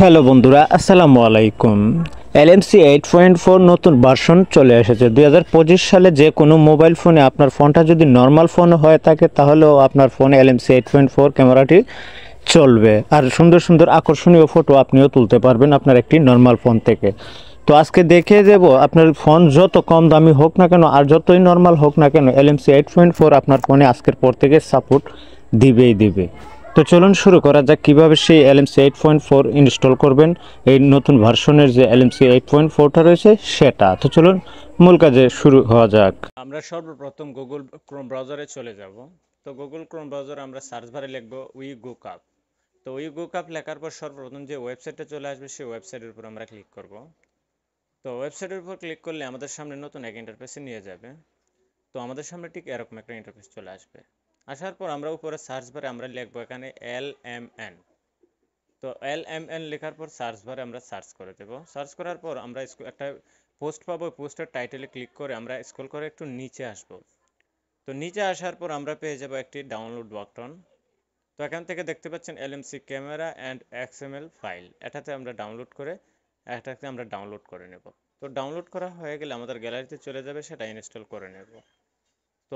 Hello বন্ধুরা, আসসালামু আলাইকুম। এলএমসি 8.4 নতুন ভার্সন চলে এসেছে 2025 সালে। যে কোনো মোবাইল ফোনে আপনার ফোনটা যদি নর্মাল ফোন হয়ে থাকে তাহলেও আপনার ফোনে এলএমসি 8.4 ক্যামেরাটি চলবে, আর সুন্দর সুন্দর আকর্ষণীয় ফটো আপনিও তুলতে পারবেন আপনার একটি নর্মাল ফোন থেকে। তো আজকে দেখিয়ে দেব আপনার ফোন যত কম দামি হোক না কেন আর যতই নর্মাল হোক না কেন এলএমসি 8.4 আপনার ফোনে আজকের পর থেকে সাপোর্ট দিবেই দিবে। তো চলুন শুরু করা যাক কীভাবে সেই এলএমসি 8.4 ইনস্টল করবেন, এই নতুন ভার্সনের যে এলএমসি 8.4টা রয়েছে সেটা। তো চলুন মূল কাজে শুরু হওয়া যাক। আমরা সর্বপ্রথম গুগল ক্রোম ব্রাউজারে চলে যাব। তো গুগল ক্রোম ব্রাউজারে আমরা সার্চ বারে লিখব উইগুকাপ। তো উইগুকাপ লেখার পর সর্বপ্রথম যে ওয়েবসাইটটা চলে আসবে সেই ওয়েবসাইটের উপর আমরা ক্লিক করব। তো ওয়েবসাইটের উপর ক্লিক করলে আমাদের সামনে নতুন এক ইন্টারফেসে নিয়ে যাবে। তো আমাদের সামনে ঠিক এরকম একটা ইন্টারফেস চলে আসবে। আসার পর আমরা উপরে সার্চ বারে আমরা লিখবো এখানে LMN। তো LMN লেখার পর সার্চ বারে আমরা সার্চ করে দেব। সার্চ করার পর আমরা একটা পোস্ট পাবো, পোস্টের টাইটেলে ক্লিক করে আমরা স্ক্রল করে একটু নিচে আসব। তো নিচে আসার পর আমরা পেয়ে যাব একটি ডাউনলোড বাটন। তো এখান থেকে দেখতে পাচ্ছেন LMC camera and XML file, এটাতে আমরা ডাউনলোড করে নেব। তো ডাউনলোড করা হয়ে গেলে আমাদের গ্যালারিতে চলে যাবে, সেটা ইনস্টল করে নেব। তো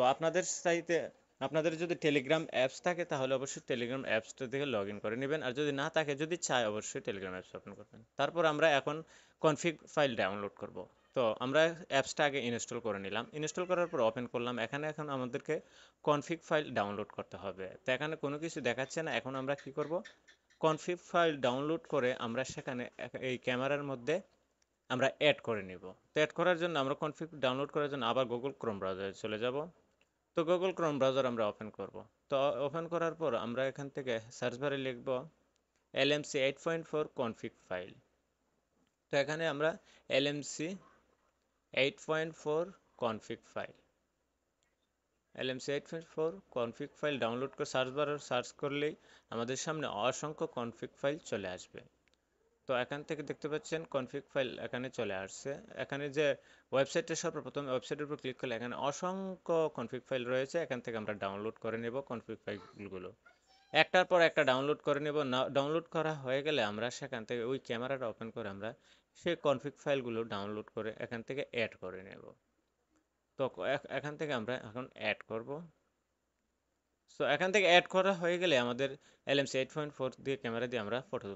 আপনাদের যদি টেলিগ্রাম অ্যাপস থাকে তাহলে অবশ্যই টেলিগ্রাম অ্যাপসটা থেকে লগ ইন করে নেবেন, আর যদি না থাকে, যদি চায়, অবশ্যই টেলিগ্রাম অ্যাপস ওপেন করবেন। তারপর আমরা এখন কনফিগ ফাইল ডাউনলোড করব। তো আমরা অ্যাপসটা আগে ইনস্টল করে নিলাম। ইনস্টল করার পর ওপেন করলাম। এখন আমাদেরকে কনফিগ ফাইল ডাউনলোড করতে হবে। তো এখানে কোনো কিছু দেখাচ্ছে না। এখন আমরা কি করব, কনফিগ ফাইল ডাউনলোড করে আমরা সেখানে এই ক্যামেরার মধ্যে আমরা অ্যাড করে নিব। তো অ্যাড করার জন্য আমরা কনফিগ ডাউনলোড করার জন্য আবার গুগল ক্রোম ব্রাউজারে চলে যাব। তো গুগল ক্রোম ব্রাউজার আমরা ওপেন করব। তো ওপেন করার পর আমরা এখান থেকে সার্চ বারে লিখব LMC 8.4 কনফিগ ফাইল। তো এখানে আমরা LMC 8.4 config file LMC 8.4 config file download করে সার্চ বারে সার্চ করলেই আমাদের সামনে অসংখ্য কনফিগ ফাইল চলে আসবে। তো এখান থেকে দেখতে পাচ্ছেন কনফিগ ফাইল এখানে চলে আসছে। এখানে যে ওয়েবসাইটটা, সর্বপ্রথম ওয়েবসাইটের উপর ক্লিক করলে এখানে অসংখ্য কনফিগ ফাইল রয়েছে। এখান থেকে আমরা ডাউনলোড করে নেব কনফিগ ফাইলগুলো, একটার পর একটা ডাউনলোড করে নেব। ডাউনলোড করা হয়ে গেলে আমরা সেখান থেকে ওই ক্যামেরাটা ওপেন করে আমরা সেই কনফিগ ফাইলগুলো ডাউনলোড করে এখান থেকে অ্যাড করে নেব। তো এখান থেকে আমরা এখন অ্যাড করব। সো এখান থেকে অ্যাড করা হয়ে গেলে আমাদের LMC 8.4 দিয়ে ক্যামেরা দিয়ে আমরা ফটো